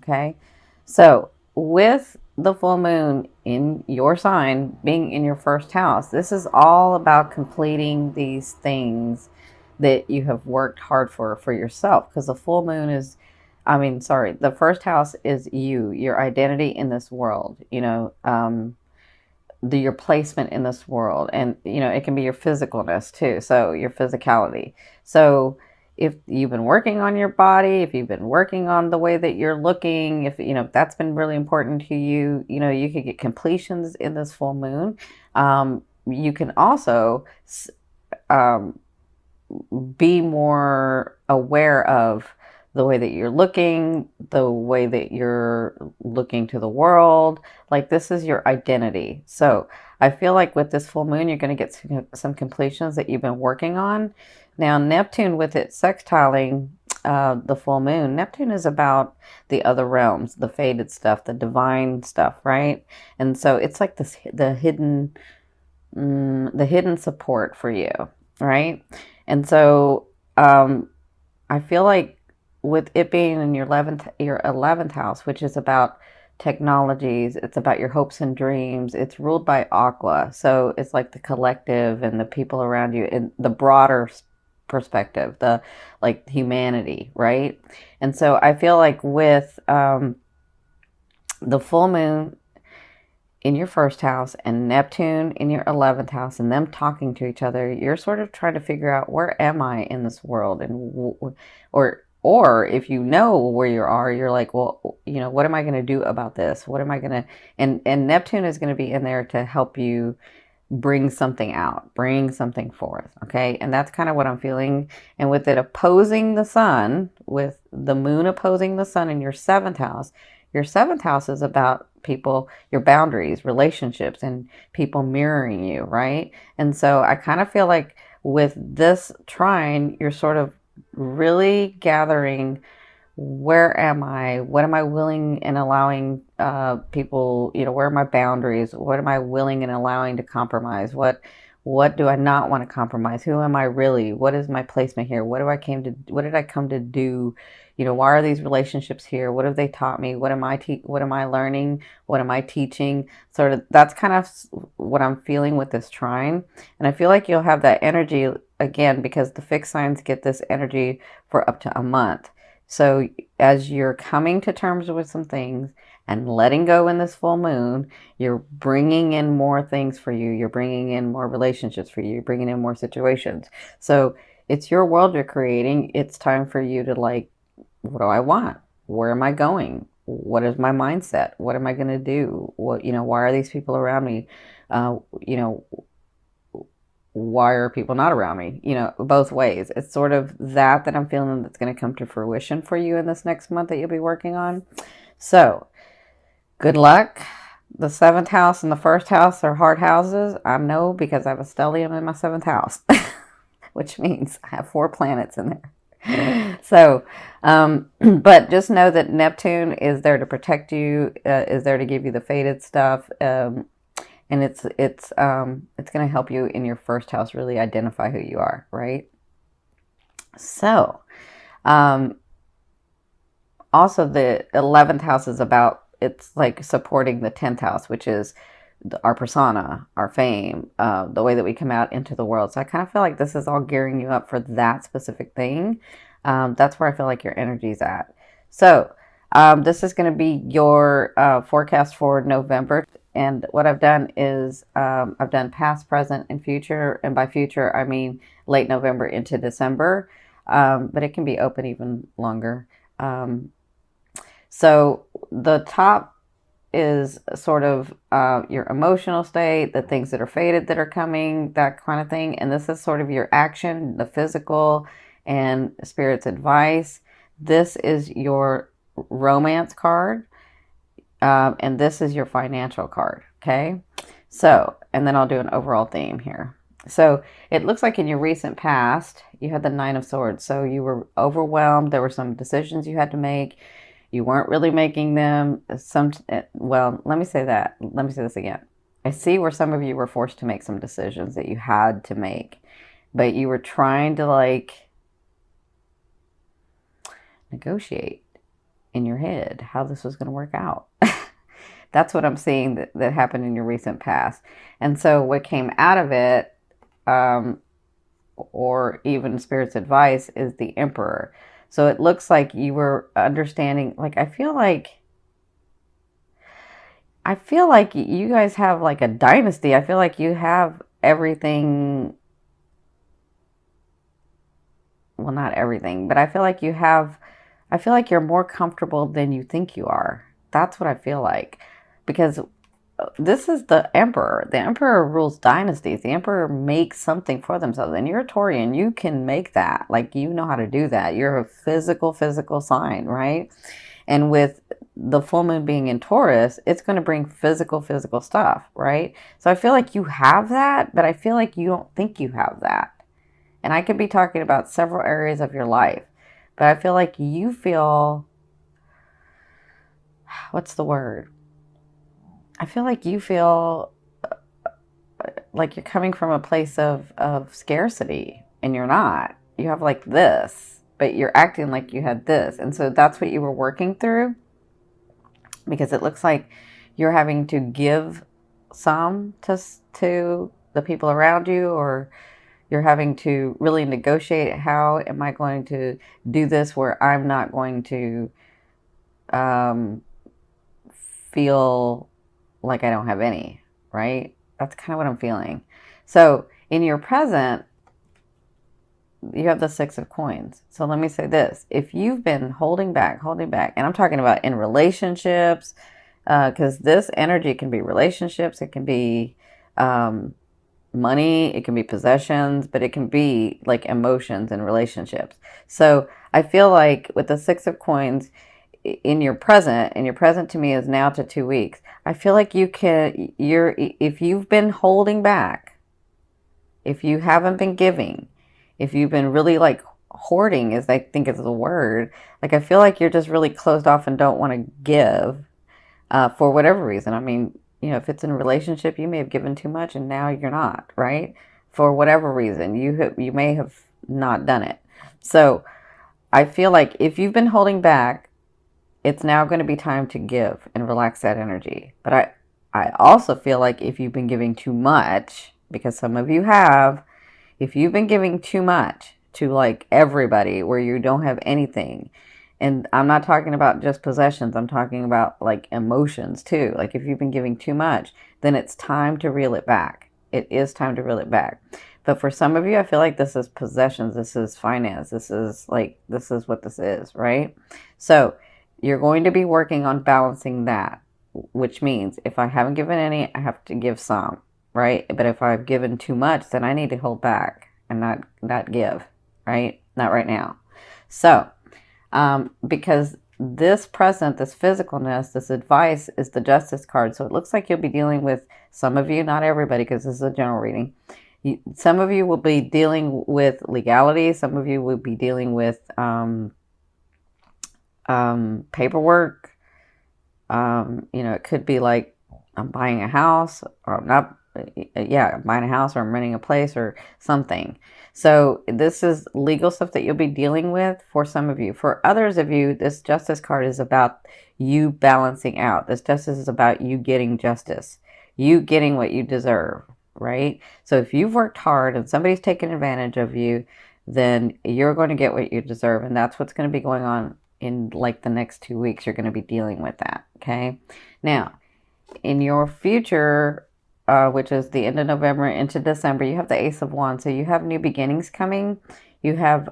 Okay. So with the full moon in your sign being in your first house, this is all about completing these things that you have worked hard for yourself. Because the full moon is, I mean, sorry, the first house is you, your identity in this world, your placement in this world, and it can be your physicalness too, so your physicality. So if you've been working on your body, if you've been working on the way that you're looking, if that's been really important to you, you could get completions in this full moon. You can also um, be more aware of the way that you're looking, the way that you're looking to the world. Like, this is your identity. So I feel like with this full moon, you're going to get some completions that you've been working on. Now, Neptune, with it sextiling the full moon, Neptune is about the other realms, the faded stuff, the divine stuff, right? And so it's like this, the hidden support for you, right? And so I feel like with it being in your 11th house, which is about technologies, it's about your hopes and dreams. It's ruled by Aqua, so it's like the collective and the people around you in the broader perspective, the like humanity, right? And so I feel like with the full moon in your first house and Neptune in your 11th house and them talking to each other, you're sort of trying to figure out, where am I in this world? And or if you know where you are, you're like, well, what am I going to do about this? What am I going to, and Neptune is going to be in there to help you bring something out, bring something forth. Okay. And that's kind of what I'm feeling. And with it opposing the sun, with the moon opposing the sun in your seventh house is about people, your boundaries, relationships, and people mirroring you, right? And so I kind of feel like with this trine, you're sort of really gathering, where am I? What am I willing and allowing people, where are my boundaries? What am I willing and allowing to compromise? What do I not want to compromise? Who am I really? What is my placement here? What did I come to do? Why are these relationships here? What have they taught me? What am I learning? What am I teaching? Sort of, that's kind of what I'm feeling with this trine. And I feel like you'll have that energy again, because the fixed signs get this energy for up to a month. So as you're coming to terms with some things and letting go in this full moon, you're bringing in more things for you. You're bringing in more relationships for you. You're bringing in more situations. So it's your world you're creating. It's time for you to, like, what do I want? Where am I going? What is my mindset? What am I going to do? Why are these people around me? Uh, you know, why are people not around me? Both ways. It's sort of that I'm feeling that's going to come to fruition for you in this next month that you'll be working on. So good luck. The 7th house and the 1st house are hard houses. I know, because I have a stellium in my 7th house, which means I have 4 planets in there. So, but just know that Neptune is there to protect you, is there to give you the faded stuff. And it's going to help you in your 1st house really identify who you are, right? So, also the 11th house is about, it's like supporting the 10th house, which is our persona, our fame, the way that we come out into the world. So I kind of feel like this is all gearing you up for that specific thing. That's where I feel like your energy's at. So this is going to be your forecast for November. And what I've done is I've done past, present, and future. And by future, I mean late November into December. But it can be open even longer. So the top is sort of your emotional state, the things that are faded that are coming, that kind of thing. And this is sort of your action, the physical, and spirit's advice. This is your romance card. And this is your financial card. Okay. So, and then I'll do an overall theme here. So it looks like in your recent past, you had the 9 of Swords. So you were overwhelmed. There were some decisions you had to make. You weren't really making them. Well, let me say that. Let me say this again. I see where some of you were forced to make some decisions that you had to make, but you were trying to, like, negotiate. in your head how this was going to work out. That's what I'm seeing that happened in your recent past. And so what came out of it, or even Spirit's advice, is the Emperor. So it looks like you were understanding, like, I feel like you guys have like a dynasty. I feel like you have everything. Well, not everything, but I feel like you're more comfortable than you think you are. That's what I feel like. Because this is the Emperor. The Emperor rules dynasties. The Emperor makes something for themselves. And you're a Taurian. You can make that. Like, you know how to do that. You're a physical sign, right? And with the full moon being in Taurus, it's going to bring physical stuff, right? So I feel like you have that, but I feel like you don't think you have that. And I could be talking about several areas of your life, but I feel like you feel, what's the word? I feel like you feel like you're coming from a place of scarcity, and you're not. You have like this, but you're acting like you had this. And so that's what you were working through, because it looks like you're having to give some to the people around you, or you're having to really negotiate, how am I going to do this where I'm not going to feel like I don't have any, right? That's kind of what I'm feeling. So in your present, you have the Six of Coins. So let me say this. If you've been holding back, and I'm talking about in relationships, because this energy can be relationships, it can be money, it can be possessions, but it can be like emotions and relationships. So I feel like with the Six of Coins in your present, and your present to me is now to 2 weeks, I feel like if you've been holding back, if you haven't been giving, if you've been really like hoarding, as I think is the word, like I feel like you're just really closed off and don't want to give for whatever reason. I mean, if it's in a relationship, you may have given too much and now you're not, right? For whatever reason, you may have not done it. So I feel like if you've been holding back, it's now going to be time to give and relax that energy. But I also feel like if you've been giving too much, because some of you have, if you've been giving too much to like everybody where you don't have anything, and I'm not talking about just possessions, I'm talking about like emotions too. Like if you've been giving too much, then it's time to reel it back. It is time to reel it back. But for some of you, I feel like this is possessions, this is finance, this is what this is, right? So you're going to be working on balancing that, which means if I haven't given any, I have to give some, right? But if I've given too much, then I need to hold back and not give, right? Not right now. So, because this present, this physicalness, this advice is the Justice card. So it looks like you'll be dealing with, some of you, not everybody, because this is a general reading. Some of you will be dealing with legality. Some of you will be dealing with paperwork. It could be like, I'm buying a house, or I'm not, I'm buying a house, or I'm renting a place or something. So this is legal stuff that you'll be dealing with for some of you. For others of you, this Justice card is about you balancing out. This Justice is about you getting justice, you getting what you deserve, right? So if you've worked hard and somebody's taken advantage of you, then you're going to get what you deserve. And that's what's going to be going on in like the next 2 weeks. You're going to be dealing with that, okay? Now, in your future, which is the end of November into December, you have the Ace of Wands. So you have new beginnings coming. You have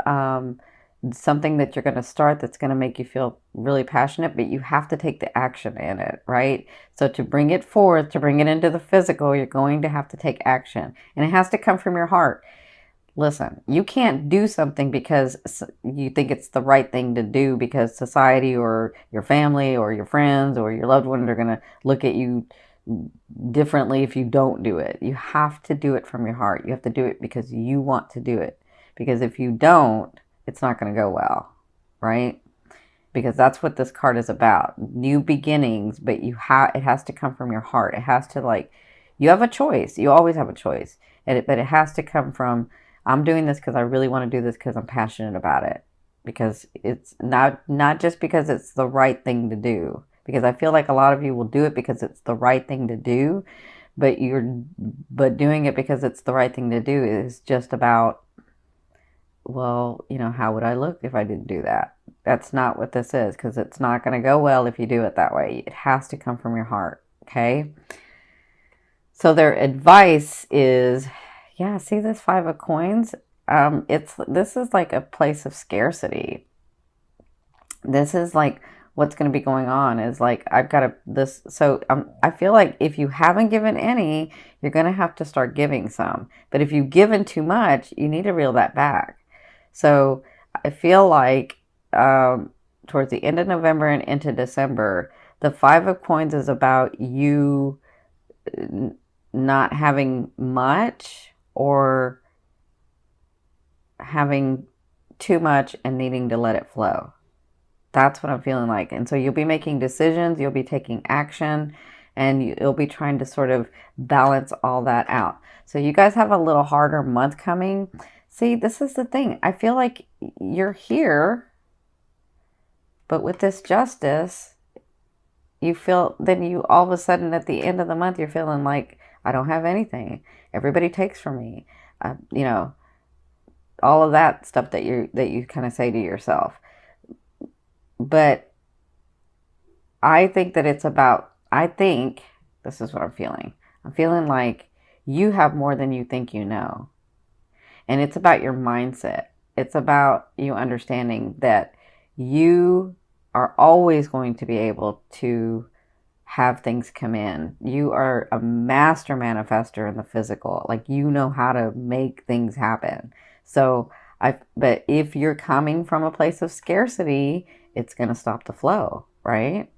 something that you're going to start that's going to make you feel really passionate, but you have to take the action in it, right? So to bring it forth, to bring it into the physical, you're going to have to take action. And it has to come from your heart. Listen, you can't do something because you think it's the right thing to do because society or your family or your friends or your loved ones are going to look at you differently if you don't do it. You have to do it from your heart. You have to do it because you want to do it. Because if you don't, it's not going to go well, right? Because that's what this card is about. New beginnings, but it has to come from your heart. It has to you have a choice. You always have a choice. But it has to come from, I'm doing this because I really want to do this because I'm passionate about it. because it's not just because it's the right thing to do. Because I feel like a lot of you will do it because it's the right thing to do, but doing it because it's the right thing to do is just about, well, how would I look if I didn't do that? That's not what this is, because it's not going to go well if you do it that way. It has to come from your heart, okay? So their advice is, yeah, see this 5 of coins? This is like a place of scarcity. This is like what's going to be going on is like, I've got this. So I feel like if you haven't given any, you're going to have to start giving some. But if you've given too much, you need to reel that back. So I feel like towards the end of November and into December, the 5 of coins is about you not having much or having too much and needing to let it flow. That's what I'm feeling like. And so you'll be making decisions, you'll be taking action, and you'll be trying to sort of balance all that out. So you guys have a little harder month coming. See, this is the thing. I feel like you're here, but with this justice, you feel, then you all of a sudden at the end of the month, you're feeling like, I don't have anything. Everybody takes from me. All of that stuff that you kind of say to yourself. But I think that I think this is what I'm feeling. I'm feeling like you have more than you think you know. And it's about your mindset. It's about you understanding that you are always going to be able to have things come in. You are a master manifester in the physical. Like, you know how to make things happen. But if you're coming from a place of scarcity, it's going to stop the flow, right?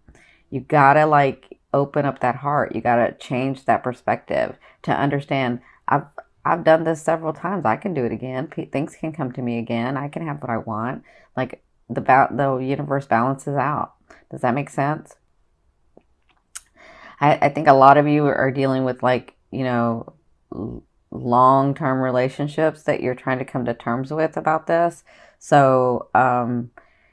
You got to open up that heart. You got to change that perspective to understand, I've done this several times. I can do it again. Things can come to me again. I can have what I want. Like, the universe balances out. Does that make sense? I think a lot of you are dealing with long-term relationships that you're trying to come to terms with about this. So, and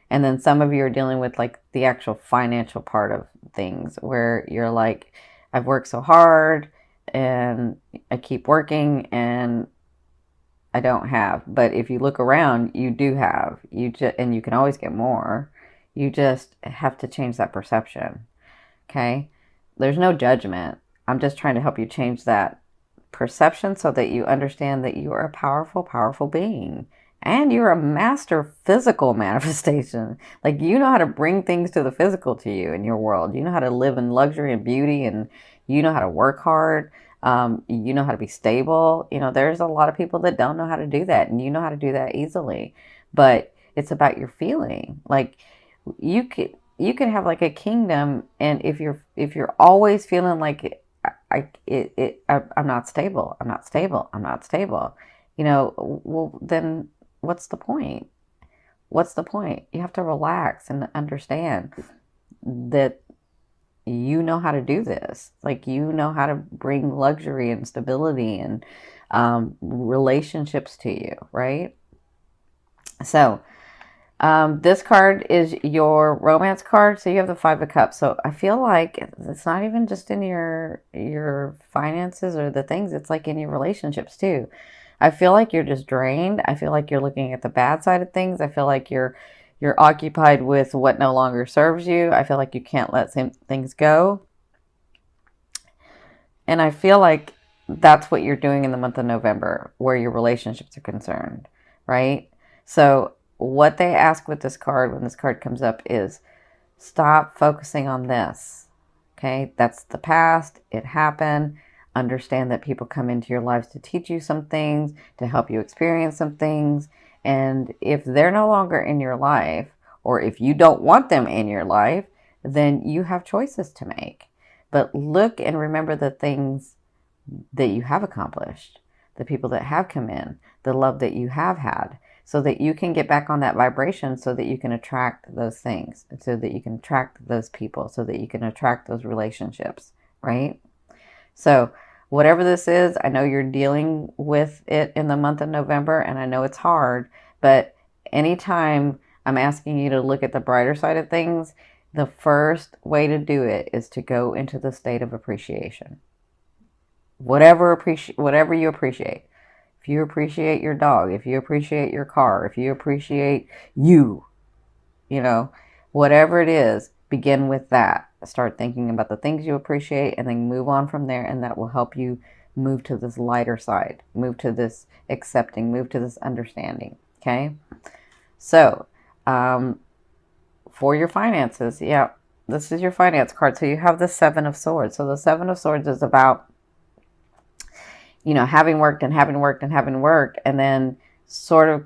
then some of you are dealing with the actual financial part of things where you're like, I've worked so hard and I keep working and I don't have. But if you look around, you do have. And you can always get more. You just have to change that perception. Okay? There's no judgment. I'm just trying to help you change that perception so that you understand that you are a powerful, powerful being. And you're a master physical manifestation. You know how to bring things to the physical to you in your world. You know how to live in luxury and beauty, and you know how to work hard. You know how to be stable. There's a lot of people that don't know how to do that, and you know how to do that easily. But it's about your feeling. You could have a kingdom, and if you're always feeling like I'm not stable, I'm not stable, I'm not stable, well, then what's the point? What's the point? You have to relax and understand that you know how to do this. You know how to bring luxury and stability and relationships to you, right? So this card is your romance card. So you have the 5 of Cups. So I feel like it's not even just in your finances or the things. It's in your relationships too. I feel like you're just drained. I feel like you're looking at the bad side of things. I feel like you're occupied with what no longer serves you. I feel like you can't let things go. And I feel like that's what you're doing in the month of November, where your relationships are concerned, right? So what they ask with this card, when this card comes up, is stop focusing on this. Okay, that's the past. It happened. Understand that people come into your lives to teach you some things, to help you experience some things. And if they're no longer in your life, or if you don't want them in your life, then you have choices to make. But look and remember the things that you have accomplished, the people that have come in, the love that you have had, so that you can get back on that vibration, so that you can attract those things, so that you can attract those people, so that you can attract those relationships, right? So whatever this is, I know you're dealing with it in the month of November, and I know it's hard, but anytime I'm asking you to look at the brighter side of things. The first way to do it is to go into the state of appreciation. Whatever you appreciate. If you appreciate your dog, if you appreciate your car, if you appreciate you, you know, whatever it is, begin with that. Start thinking about the things you appreciate and then move on from there, and that will help you move to this lighter side, move to this accepting, move to this understanding. Okay? So, for your finances, yeah, this is your finance card. So you have the Seven of Swords. So the Seven of Swords is about, having worked and having worked and having worked, and then sort of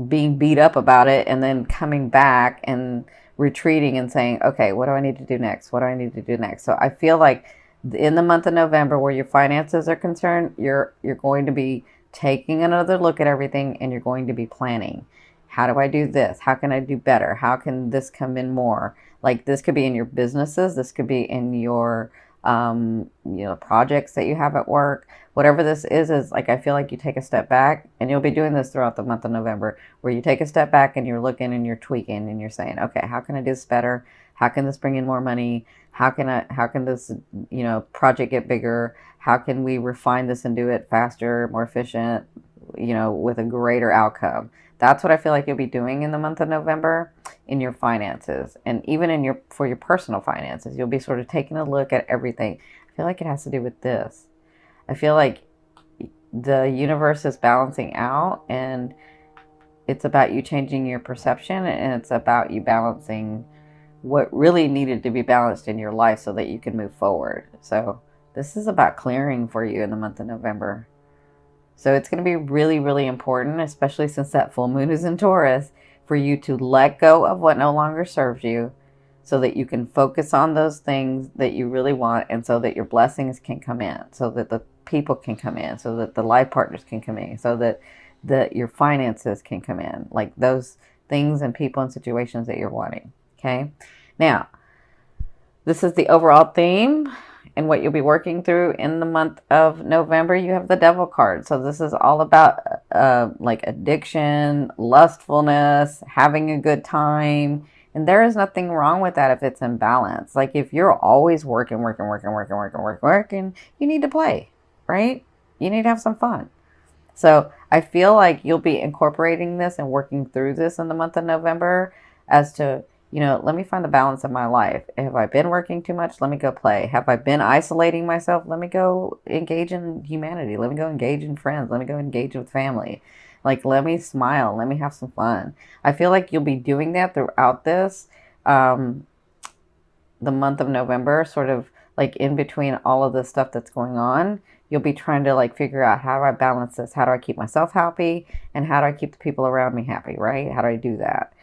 being beat up about it, and then coming back and retreating and saying, okay, what do I need to do next? What do I need to do next? So I feel like in the month of November, where your finances are concerned, you're going to be taking another look at everything, and you're going to be planning. How do I do this? How can I do better? How can this come in more? Like, this could be in your businesses. This could be in your, projects that you have at work. Whatever this is like, I feel like you take a step back, and you'll be doing this throughout the month of November, where you take a step back and you're looking and you're tweaking and you're saying, okay, how can I do this better? How can this bring in more money? How can this, project get bigger? How can we refine this and do it faster, more efficient, with a greater outcome? That's what I feel like you'll be doing in the month of November in your finances, and even for your personal finances. You'll be sort of taking a look at everything. I feel like it has to do with this. I feel like the universe is balancing out, and it's about you changing your perception, and it's about you balancing what really needed to be balanced in your life so that you can move forward. So this is about clearing for you in the month of November. So it's going to be really, really important, especially since that full moon is in Taurus, for you to let go of what no longer serves you, so that you can focus on those things that you really want, and so that your blessings can come in, so that the people can come in, so that the life partners can come in, so that your finances can come in, like those things and people and situations that you're wanting. Okay? Now, this is the overall theme and what you'll be working through in the month of November. You have the Devil card. So this is all about like addiction, lustfulness, having a good time. And there is nothing wrong with that if it's in balance. Like, if you're always working, you need to play, right? You need to have some fun. So I feel like you'll be incorporating this and working through this in the month of November, as to, let me find the balance of my life. Have I been working too much? Let me go play. Have I been isolating myself? Let me go engage in humanity. Let me go engage in friends. Let me go engage with family. Like, let me smile. Let me have some fun. I feel like you'll be doing that throughout this, the month of November, sort of like in between all of the stuff that's going on. You'll be trying to like figure out, how do I balance this? How do I keep myself happy? And how do I keep the people around me happy, right? How do I do that?